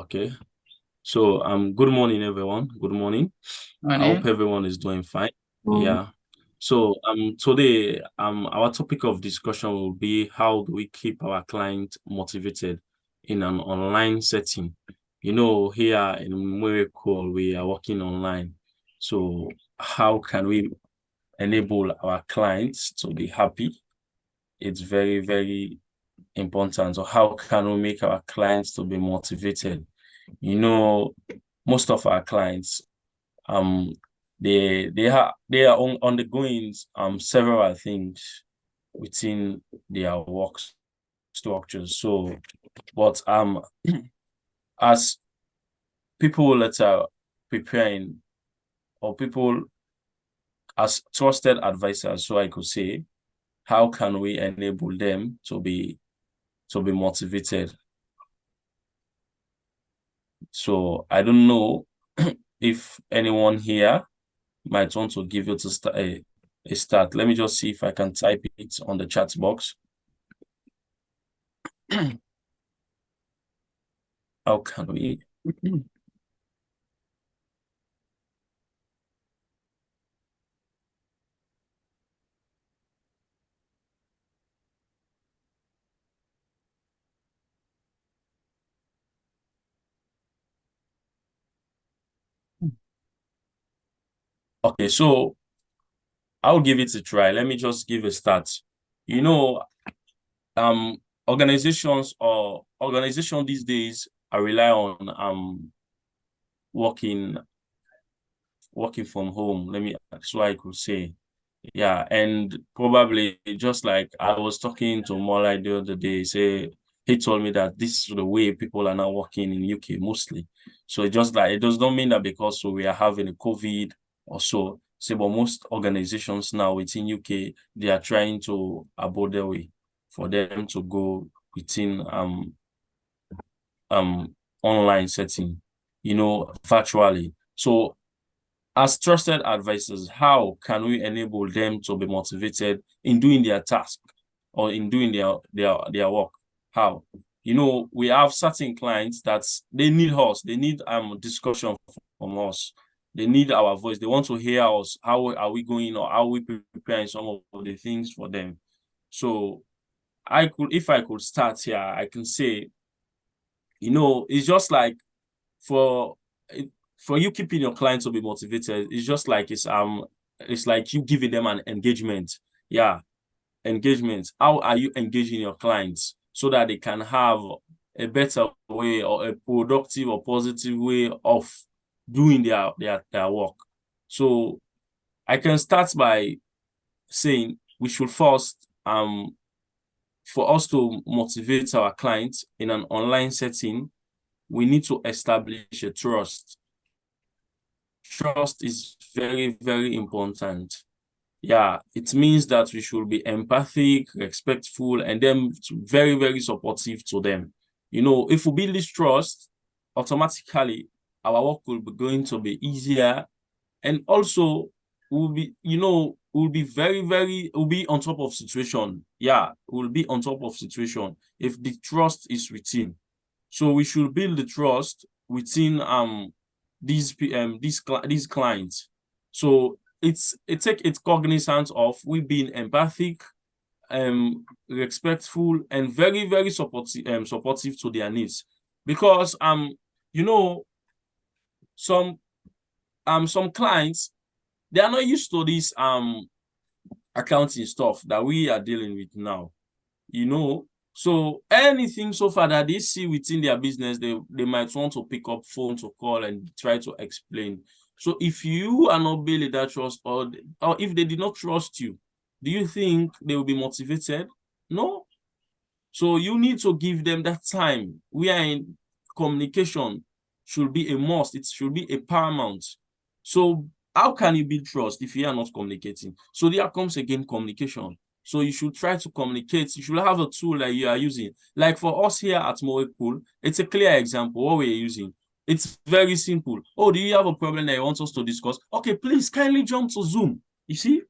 Okay. So good morning, everyone. Good morning. I hope Morning. everyone is doing fine. Yeah. So today our topic of discussion will be how do we keep our client motivated in an online setting. Here in Miracle, we are working online. So how can we enable our clients to be happy? It's very, very important. So how can we make our clients to be motivated? You know, most of our clients, um, they are undergoing several things within their work structures. So, but as people that are preparing, or people as trusted advisors, so I could say, how can we enable them to be motivated? So I don't know if anyone here might want to give it a start. Let me just see if I can type it on the chat box. How can we? Okay, so I'll give it a try. Let me just give a start. You know, um, organization these days I rely on working working from home. So I could say. Yeah, and probably just like I was talking to Mola the other day, he told me that this is the way people are now working in UK mostly. So it just like it does not mean that because we are having a COVID or so. Say, but most organizations now within UK, they are trying to abort their way for them to go within online setting, virtually. So as trusted advisors, how can we enable them to be motivated in doing their task or in doing their work? How? We have certain clients that they need us, they need discussion from us, they need our voice, they want to hear us. How are we going, or how are we preparing some of the things for them? So if I could start here, I can say, it's just like for for you keeping your clients to be motivated, it's just like it's like you giving them an engagement. Yeah, engagement. How are you engaging your clients so that they can have a better way, or a productive or positive way of doing their work? So I can start by saying we should first for us to motivate our clients in an online setting, we need to establish a trust. Trust is very, very important. Yeah, it means that we should be empathic, respectful, and then very, very supportive to them. If we build this trust, automatically our work will be going to be easier, and also we'll be very, very, we'll be on top of situation. Yeah, we'll be on top of situation if the trust is within. So we should build the trust within these clients. So it's cognizance of we being empathic, respectful, and very, very supportive to their needs. Because you know some clients, they are not used to this accounting stuff that we are dealing with now. So anything so far that they see within their business, they might want to pick up phone to call and try to explain. So if you are not building that trust, or if they did not trust you, do you think they will be motivated? No. So you need to give them that time. We are in communication, should be a must. It should be a paramount. So how can you build trust if you are not communicating? So there comes again communication. So you should try to communicate. You should have a tool that you are using. Like for us here at Moracle, it's a clear example what we're using. It's very simple. Oh, do you have a problem that you want us to discuss? Okay, please kindly jump to Zoom. You see,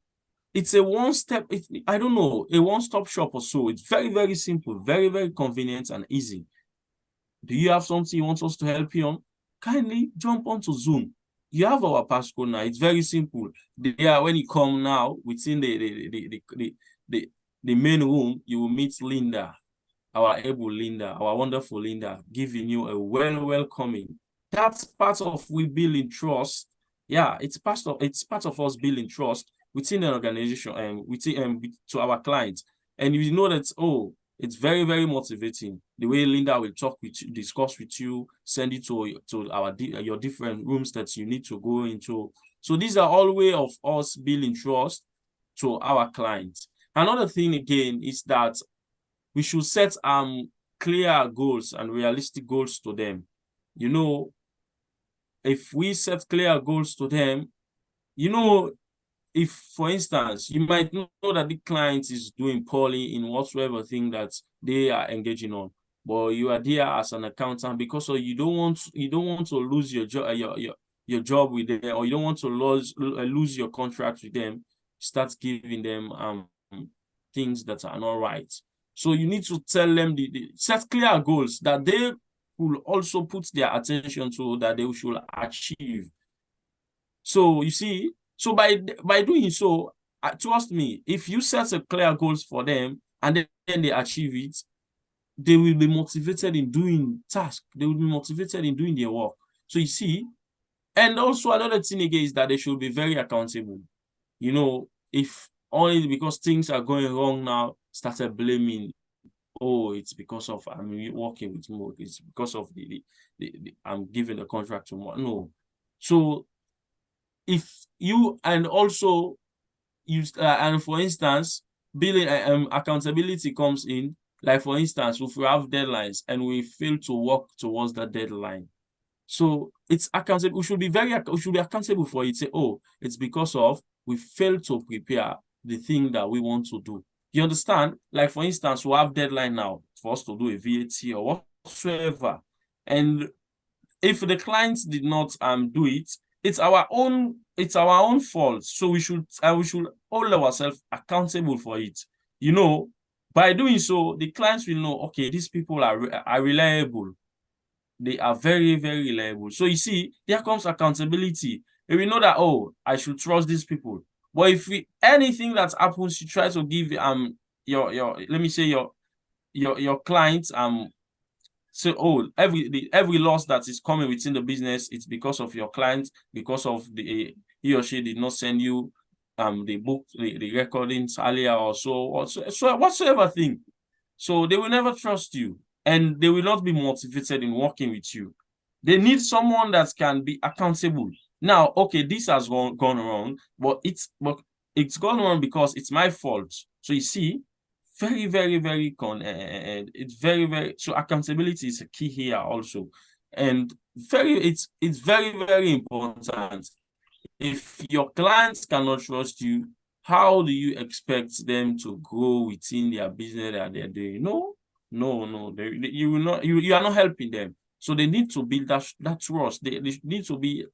it's a one-step, I don't know, a one-stop shop or so. It's very, very simple, very, very convenient and easy. Do you have something you want us to help you on? Kindly jump onto Zoom. You have our passcode now. It's very simple. There, when you come now within the main room, you will meet Linda, our able Linda, our wonderful Linda, giving you a welcoming. That's part of we building trust. Yeah, it's part of us building trust within the organization and within to our clients. And you know that, oh, it's very, very motivating. The way Linda will talk with you, discuss with you, send you to your different rooms that you need to go into. So these are all way of us building trust to our clients. Another thing again is that we should set clear goals and realistic goals to them. You know, if we set clear goals to them, you know, if, for instance, you might know that the client is doing poorly in whatsoever thing that they are engaging on, but you are there as an accountant because you don't want to lose your job, your job with them, or you don't want to lose your contract with them. Start giving them things that are not right. So you need to tell them set clear goals that they will also put their attention to, that they should achieve. So you see, so by doing so, trust me, if you set a clear goals for them and then they achieve it, they will be motivated in doing tasks. They will be motivated in doing their work. So you see, and also another thing again is that they should be very accountable. You know, if only because things are going wrong now, started blaming, oh, it's because of I'm working with more, it's because of the I'm giving the contract to more. No. So if you, and also use and for instance, billing accountability comes in, like for instance, if we have deadlines and we fail to work towards that deadline, so it's accountable. We should be accountable for it. Say, oh, it's because of we failed to prepare the thing that we want to do. You understand? Like for instance, we have deadline now for us to do a VAT or whatsoever, and if the client did not do it, it's our own fault. So we should hold ourselves accountable for it. You know, by doing so, the clients will know, okay, these people are reliable. They are very, very reliable. So you see, there comes accountability. And we know that, oh, I should trust these people. But if anything that happens, you try to give your let me say your clients so, oh, every loss that is coming within the business, it's because of your client, because of he or she did not send you the book, the recordings earlier or so whatsoever thing. So they will never trust you, and they will not be motivated in working with you. They need someone that can be accountable. Now, okay, this has gone wrong, but it's gone wrong because it's my fault. So you see, very, very, very it's very, very, so accountability is a key here also. And it's very, very important. If your clients cannot trust you, how do you expect them to grow within their business that they're doing? No. You will not, you are not helping them. So they need to build that trust. They need to be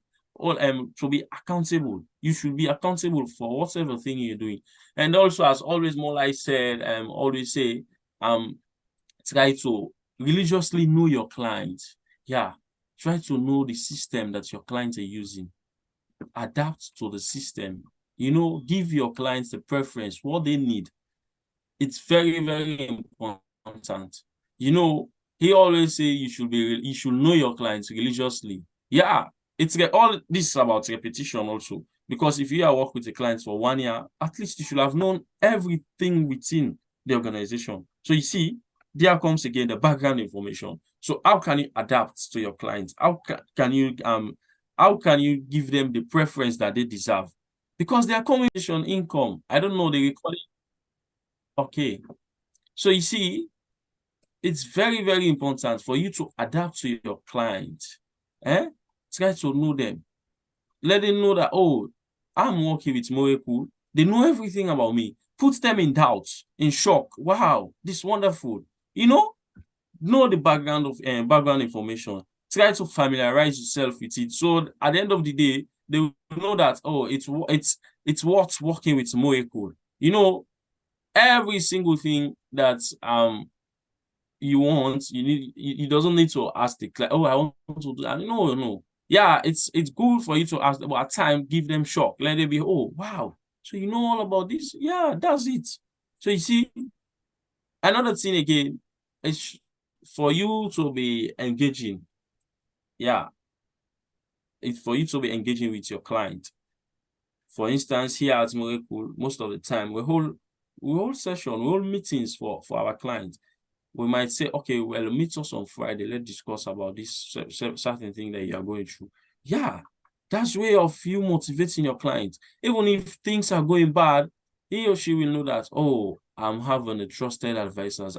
accountable. You should be accountable for whatever thing you're doing. And also, as always, Molai said, always say, try to religiously know your client. Yeah, try to know the system that your clients are using. Adapt to the system. You know, give your clients the preference, what they need. It's very, very important. You know, he always say you should know your clients religiously. Yeah, it's all this is about repetition also. Because if you are working with a client for 1 year, at least you should have known everything within the organization. So you see, there comes again the background information. So how can you adapt to your clients? How can you give them the preference that they deserve? Because their communication income, I don't know, they call it. Okay. So you see, it's very, very important for you to adapt to your client. Try to know them. Let them know that, oh, I'm working with Moracle. They know everything about me. Put them in doubt, in shock. Wow, this is wonderful. You know the background information. Try to familiarize yourself with it. So at the end of the day, they will know that, oh, it's worth working with Moracle. You know, every single thing that you want, you doesn't need to ask the client, oh, I want to do that. No, no. Yeah, it's good for you to ask, but at time give them shock. Let it be, oh, wow. So you know all about this? Yeah, that's it. So you see, another thing again is for you to be engaging. Yeah, it's for you to be engaging with your client. For instance, here at Moracle, most of the time we hold session, we hold meetings for our clients. We might say, okay, well, meet us on Friday. Let's discuss about this certain thing that you are going through. Yeah, that's way of you motivating your client. Even if things are going bad, he or she will know that, oh, I'm having a trusted advisors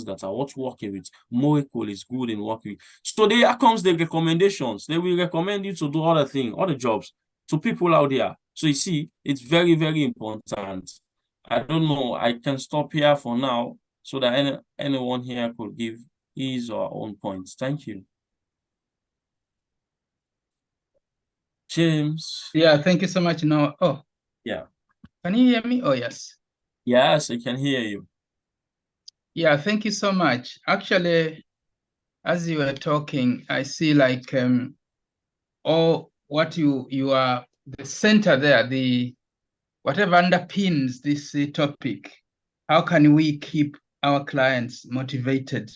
that are worth working with. Moracle is good in working with. So there comes the recommendations. They will recommend you to do other things, other jobs to people out there. So you see, it's very, very important. I don't know. I can stop here for now so that anyone here could give his or her own points. Thank you. James. Yeah, thank you so much. Now, oh, yeah. Can you hear me? Oh, yes. Yes, I can hear you. Yeah, thank you so much. Actually, as you were talking, I see like what you are the center there, whatever underpins this topic. How can we keep our clients motivated?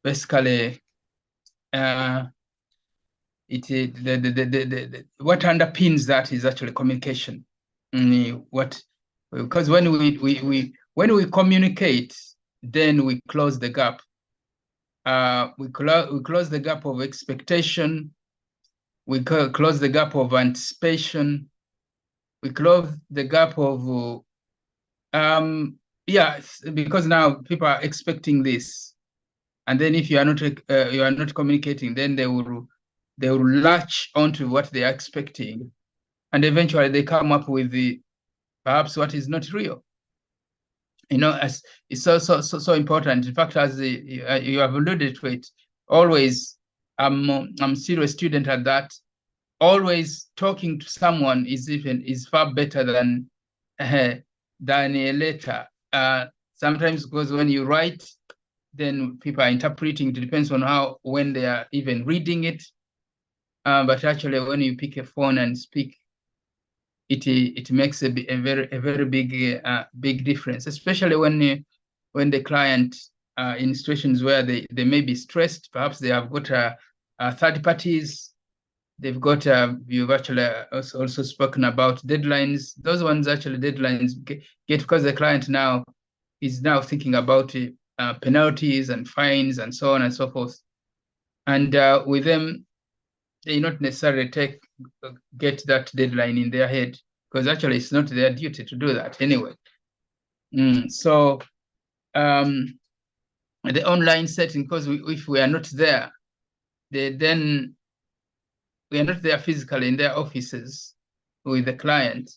Basically, what underpins that is actually communication. Because when we communicate, then we close the gap. We close the gap of expectation. We close the gap of anticipation. We close the gap of because now people are expecting this, and then if you are not communicating, then they will latch onto what they are expecting, and eventually they come up with perhaps what is not real. As it's so important. In fact, as you have alluded to it, always I'm a serious student at that. Always talking to someone is far better than a letter. Sometimes because when you write, then people are interpreting. It depends on when they are even reading it. But actually, when you pick a phone and speak, it makes a very big difference, especially when the client in situations where they may be stressed. Perhaps they have got third parties. They've got you've actually also spoken about deadlines. Those ones actually deadlines get because the client now is thinking about penalties and fines and so on and so forth. And with them, they not necessarily get that deadline in their head, because actually it's not their duty to do that anyway. So the online setting, because if we are not there, then we are not there physically in their offices with the client,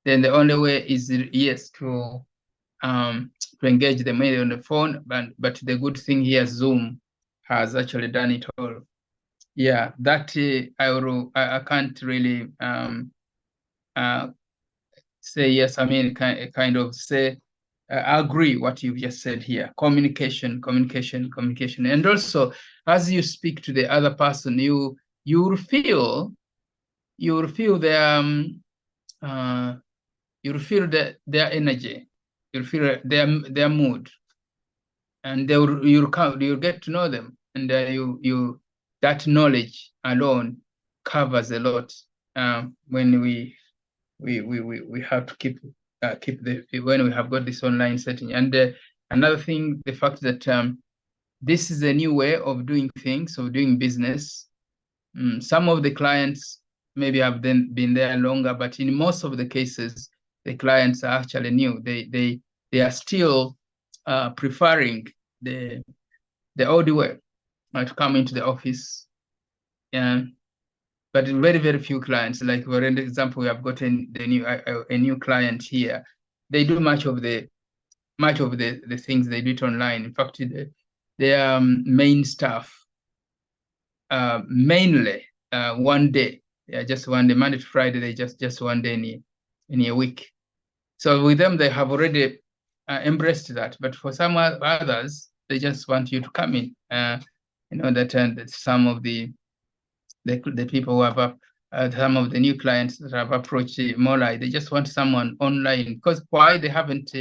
then the only way is, yes, to engage them either on the phone, but the good thing here, Zoom has actually done it all. Yeah, that I can't really say yes. I mean, kind of say I agree what you've just said here. Communication, and also as you speak to the other person, you will feel their you'll feel their energy, you'll feel their mood, and you'll get to know them, and that knowledge alone covers a lot. When we have to keep when we have got this online setting. And another thing, the fact that this is a new way of doing things, of doing business. Some of the clients maybe have been there longer, but in most of the cases, the clients are actually new. They are still preferring the old way to come into the office. But very, very few clients, like for example, we have gotten a new client here. They do much of the things they do it online. In fact, their main staff mainly one day. Yeah, just one day, Monday to Friday. They just one day in a week. So with them, they have already embraced that. But for some others, they just want you to come in. You know that some of the people who have some of the new clients that have approached Morai, they just want someone online, because why they haven't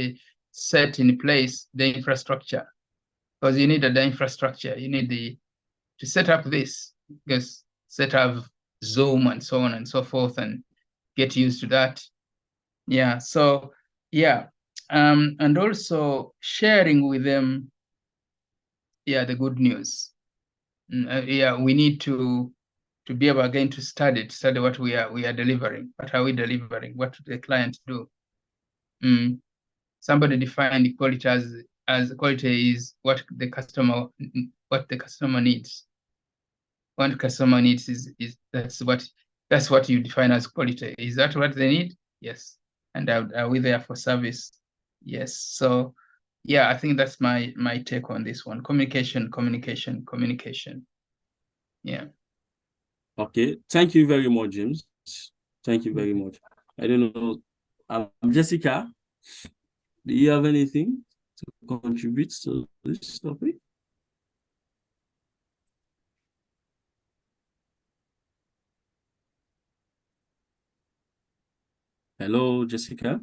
set in place the infrastructure, because you need the infrastructure, you need to set up this, because set up Zoom and so on and so forth, and get used to that. Yeah, so yeah, and also sharing with them, yeah, the good news. Yeah, we need to be able again to study what we are delivering. What are we delivering? What do the client do? Somebody defined quality as quality is what the customer needs. What customer needs is that's what you define as quality. Is that what they need? Yes. And are we there for service? Yes. So yeah, I think that's my take on this one. Communication. Yeah. Okay. Thank you very much, James. Thank you very much. I don't know. Jessica, do you have anything to contribute to this topic? Hello, Jessica.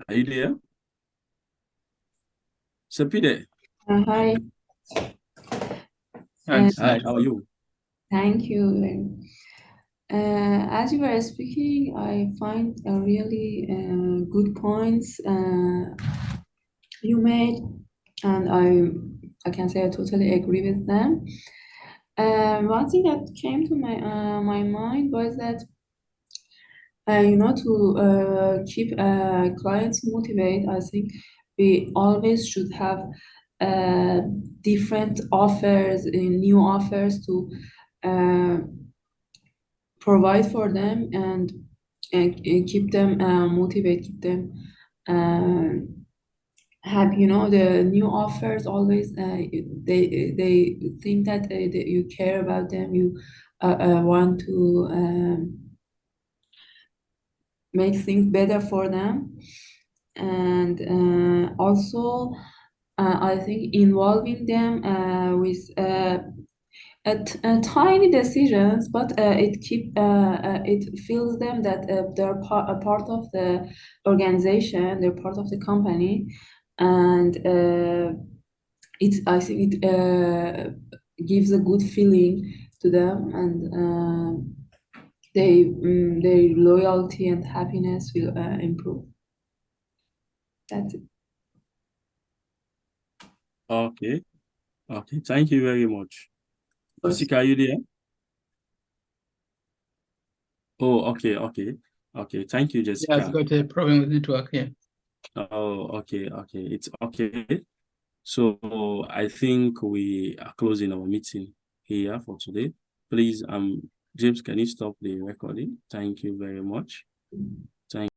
Are you there? Sapide. Hi. Hi, how are you? Thank you. As you were speaking, I find a really good points you made, and I can say I totally agree with them. One thing that came to my mind was that to keep clients motivated, I think we always should have different offers, new offers to uh, provide for them and keep them motivated, keep them have the new offers always. They think that you care about them, you want to make things better for them, and also I think involving them with tiny decisions, but it feels them that they're a part of the organization, they're part of the company, and I think it gives a good feeling to them, and their loyalty and happiness will improve. That's it. Okay. Okay. Thank you very much. Jessica, are you there? Oh, okay. Okay. Thank you, Yeah, it's Jessica. got a problem with network here. Oh, okay. It's okay. So I think we are closing our meeting here for today. Please, James, can you stop the recording? Thank you very much. Thank